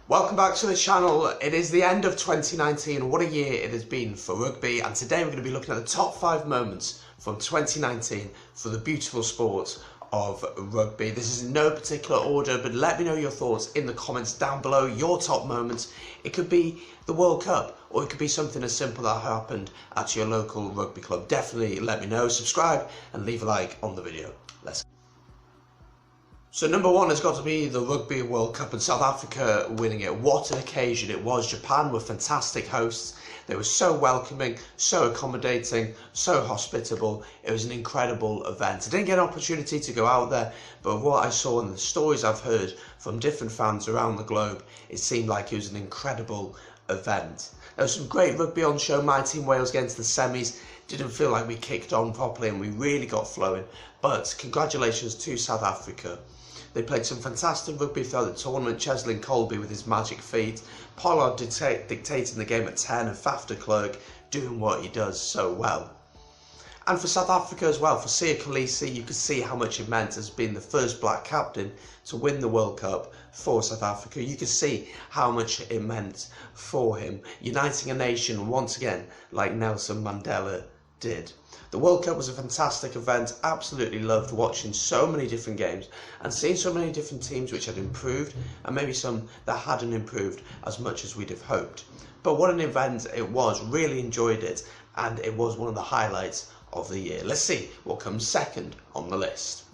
Welcome back to the channel. It is the end of 2019. What a year it has been for rugby, and today we're going to be looking at the top 5 moments from 2019 for the beautiful sport of rugby. This is in no particular order, but let me know your thoughts in the comments down below, your top moments. It could be the World Cup, or it could be something as simple that happened at your local rugby club. Definitely let me know, subscribe and leave a like on the video. So number 1 has got to be the Rugby World Cup and South Africa winning it. What an occasion it was. Japan were fantastic hosts. They were so welcoming, so accommodating, so hospitable. It was an incredible event. I didn't get an opportunity to go out there, but what I saw and the stories I've heard from different fans around the globe, it seemed like it was an incredible event. There was some great rugby on show. My team Wales getting to the semis. Didn't feel like we kicked on properly and we really got flowing. But congratulations to South Africa. They played some fantastic rugby throughout the tournament. Cheslin Colby with his magic feet, Pollard dictating the game at 10, and Faf de Klerk doing what he does so well. And for South Africa as well, for Siya Kolisi, you could see how much it meant as being the first black captain to win the World Cup for South Africa. You could see how much it meant for him, uniting a nation once again like Nelson Mandela did. The World Cup was a fantastic event. Absolutely loved watching so many different games and seeing so many different teams which had improved and maybe some that hadn't improved as much as we'd have hoped. But what an event it was. Really enjoyed it, and it was one of the highlights of the year. Let's see what comes second on the list.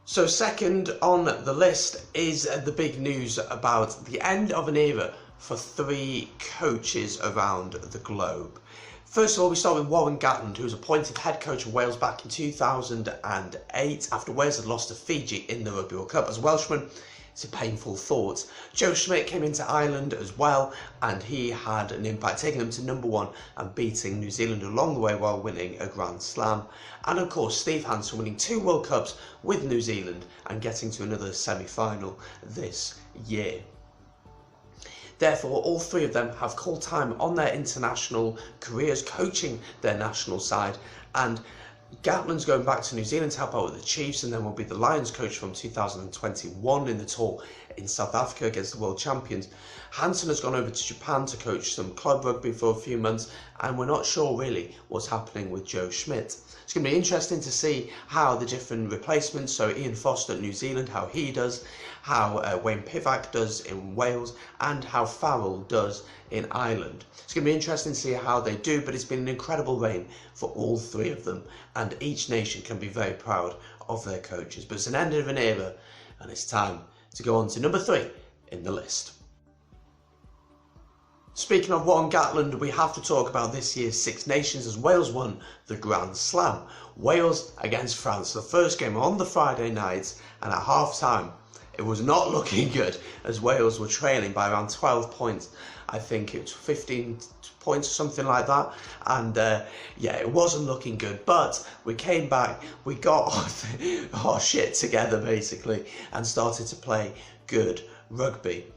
So second on the list is the big news about the end of an era for 3 coaches around the globe. First of all, we start with Warren Gatland, who was appointed head coach of Wales back in 2008 after Wales had lost to Fiji in the Rugby World Cup. As a Welshman, it's a painful thought. Joe Schmidt came into Ireland as well, and he had an impact, taking them to number 1 and beating New Zealand along the way while winning a Grand Slam. And of course, Steve Hansen winning 2 World Cups with New Zealand and getting to another semi-final this year. Therefore, all 3 of them have called time on their international careers, coaching their national side, and Gatland's going back to New Zealand to help out with the Chiefs, and then will be the Lions coach from 2021 in the tour in South Africa against the world champions. Hansen has gone over to Japan to coach some club rugby for a few months, and we're not sure really what's happening with Joe Schmidt. It's going to be interesting to see how the different replacements, so Ian Foster at New Zealand, how he does, how Wayne Pivac does in Wales, and how Farrell does in Ireland. It's going to be interesting to see how they do, but it's been an incredible reign for all 3 of them, and each nation can be very proud of their coaches. But it's an end of an era, and it's time to go on to number 3 in the list. Speaking of Warren Gatland, we have to talk about this year's Six Nations as Wales won the Grand Slam. Wales against France, the first game on the Friday night, and at half time it was not looking good as Wales were trailing by around 12 points. I think it was 15 points or something like that, and yeah, it wasn't looking good, but we came back, we got our shit together basically and started to play good rugby.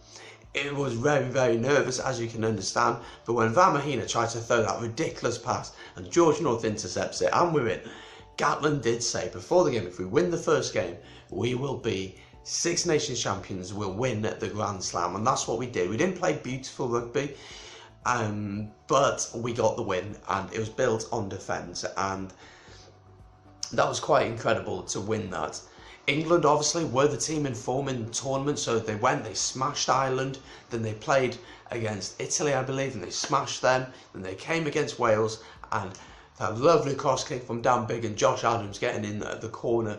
It was very, very nervous, as you can understand, but when Van Mahina tried to throw that ridiculous pass and George North intercepts it and we're in, Gatland did say before the game, if we win the first game, we will be Six Nations champions, we'll win the Grand Slam, and that's what we did. We didn't play beautiful rugby, but we got the win, and it was built on defence, and that was quite incredible to win that. England obviously were the team in form in the tournament, so they smashed Ireland, then they played against Italy, I believe, and they smashed them, then they came against Wales, and that lovely cross kick from Dan Bigg and Josh Adams getting in at the corner.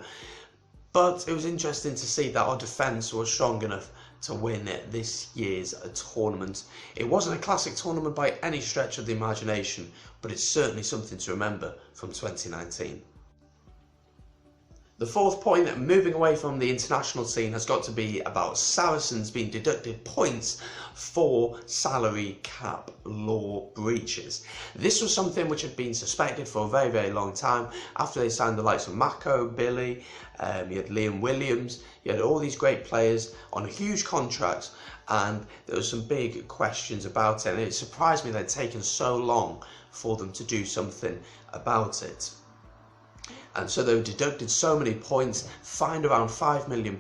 But it was interesting to see that our defence was strong enough to win this year's tournament. It wasn't a classic tournament by any stretch of the imagination, but it's certainly something to remember from 2019. The 4th point, moving away from the international scene, has got to be about Saracens being deducted points for salary cap law breaches. This was something which had been suspected for a very, very long time after they signed the likes of Mako, Billy, you had Liam Williams, you had all these great players on huge contracts, and there were some big questions about it, and it surprised me that it had taken so long for them to do something about it. And so they were deducted so many points, fined around £5 million,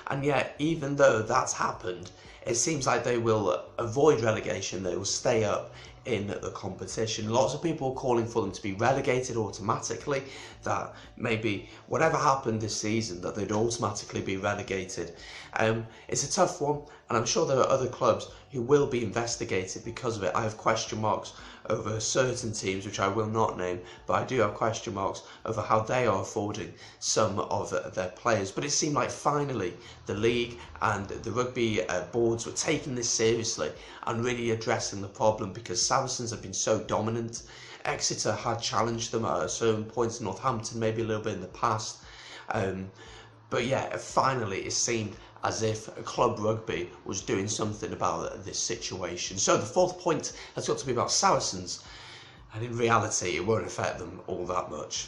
and yet even though that's happened, it seems like they will avoid relegation, they will stay up in the competition. Lots of people are calling for them to be relegated automatically, that maybe whatever happened this season, that they'd automatically be relegated. It's a tough one, and I'm sure there are other clubs who will be investigated because of it. I have question marks over certain teams, which I will not name, but I do have question marks over how they are affording some of their players. But it seemed like finally the league and the rugby boards were taking this seriously and really addressing the problem, because Saracens have been so dominant. Exeter had challenged them at certain points, Northampton maybe a little bit in the past. But yeah, finally it seemed as if club rugby was doing something about this situation. So the fourth point has got to be about Saracens, and in reality it won't affect them all that much.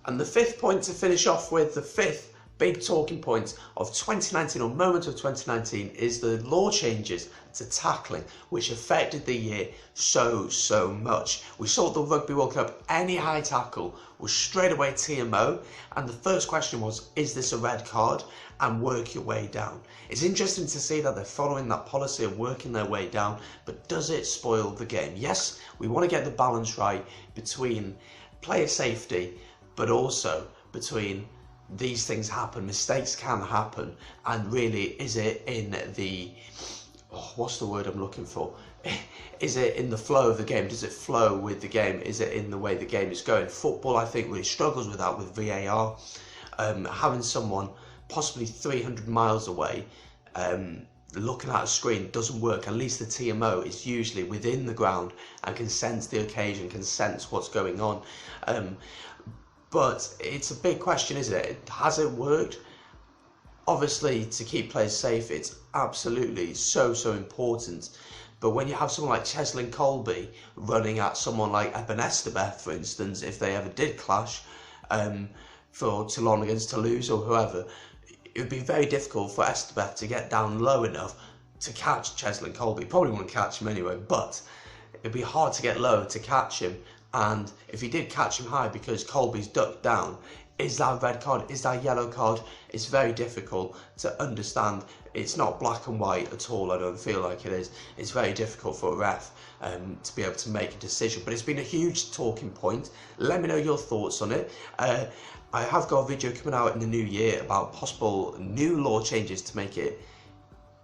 And the fifth point to finish off with, the fifth big talking point of 2019, or moment of 2019, is the law changes to tackling, which affected the year so much. We saw at the Rugby World Cup, any high tackle was straight away TMO, and the first question was, is this a red card? And work your way down. It's interesting to see that they're following that policy of working their way down, but does it spoil the game? Yes, we want to get the balance right between player safety, but also between these things happen, mistakes can happen, and really, is it in the, what's the word I'm looking for? Is it in the flow of the game? Does it flow with the game? Is it in the way the game is going? Football, I think, really struggles with that with VAR. Having someone possibly 300 miles away looking at a screen doesn't work. At least the TMO is usually within the ground and can sense the occasion, can sense what's going on. But it's a big question, isn't it? Has it worked? Obviously, to keep players safe, it's absolutely so important. But when you have someone like Cheslin Colby running at someone like Eben Esterbeth, for instance, if they ever did clash for Toulon against Toulouse or whoever, it would be very difficult for Esterbeth to get down low enough to catch Cheslin Colby. Probably wouldn't catch him anyway, but it'd be hard to get low to catch him. And if he did catch him high because Colby's ducked down, is that a red card? Is that a yellow card? It's very difficult to understand. It's not black and white at all. I don't feel like it is. It's very difficult for a ref to be able to make a decision. But it's been a huge talking point. Let me know your thoughts on it. I have got a video coming out in the new year about possible new law changes to make it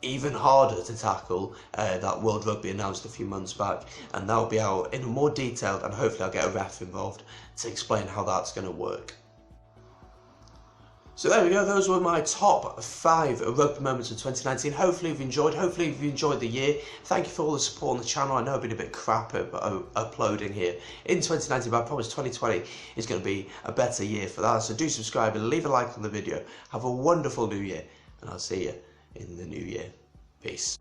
even harder to tackle, that World Rugby announced a few months back, and that'll be out in more detail, and hopefully I'll get a ref involved to explain how that's going to work. So there we go, those were my top 5 rugby moments of 2019. Hopefully you've enjoyed, the year. Thank you for all the support on the channel. I know I've been a bit crap at uploading here in 2019, but I promise 2020 is going to be a better year for that. So do subscribe and leave a like on the video. Have a wonderful new year, and I'll see you in the new year. Peace.